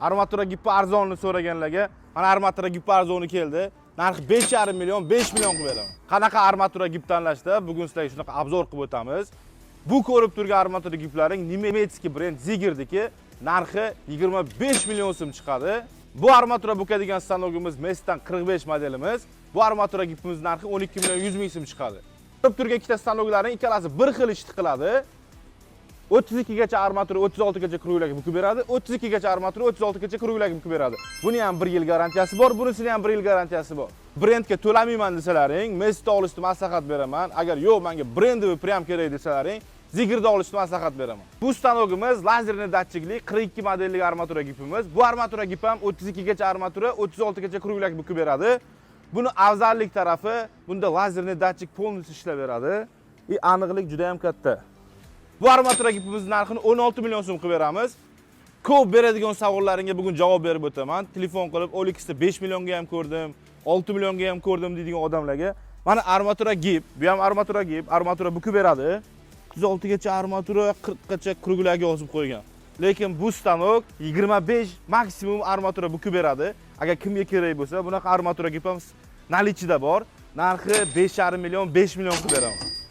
Armatura gipi arzonni so'raganlarga mana armatura gipi arzoni keldi. Narxi 5,5 million, 5 million qilib beraman. Qanaqa armatura gip tanlashda bugun sizlarga shunaqa obzor qilib o'tamiz. Bu ko'rib turgan armatura giplaring Nemetskiy brend Zigirniki narxi 25 million so'm chiqadi. Bu armatura bukadigan stanogimiz Mestan 45 modelimiz. Bu armatura gipimiz narxi 12 million 100 ming so'm chiqadi. Ko'rib turgan ikkita stanoglarning ikkalasi bir xil ish qiladi. 32 gacha armatura 36 gacha kruglarga bukib beradi. 32 gacha armatura 36 gacha kruglarga bukib beradi. Buni ham 1 yil garantiyasi bor, bunisini ham 1 yil garantiyasi bor. Brendga to'lamayman desalaring, Mesda olishni maslahat beraman. Agar yo'q, menga brendovый prям kerak desalaring, Zigirda olishni maslahat beraman. Bu stanogimiz lazerli datchikli 42 modellik armatura gipimiz. Bu armatura gip ham 32 gacha armatura 36 gacha kruglarga bukib beradi. Buni afzallik tarafi, bunda lazerli datchik полностью ishlab beradi. Aniqlik juda ham katta. Bu armatura gipimiz narxini 16 million so'm qilib beramiz. Ko'p beradigan savollaringga bugun javob berib o'taman. Telefon qilib, OLXda 5 millionga ham ko'rdim, 6 millionga ham ko'rdim deydigan odamlarga mana armatura gip, bu ham armatura gip, armatura bukib beradi. 36 gacha armatura 40 gacha kruglarga yozib qo'ygan. Lekin bu stanok 25 maksimum armatura bukib beradi. Agar kimga kerak bo'lsa, bunaqa armatura gip ham nalichida bor. Narxi 5,5 million, 5 million qilib beraman.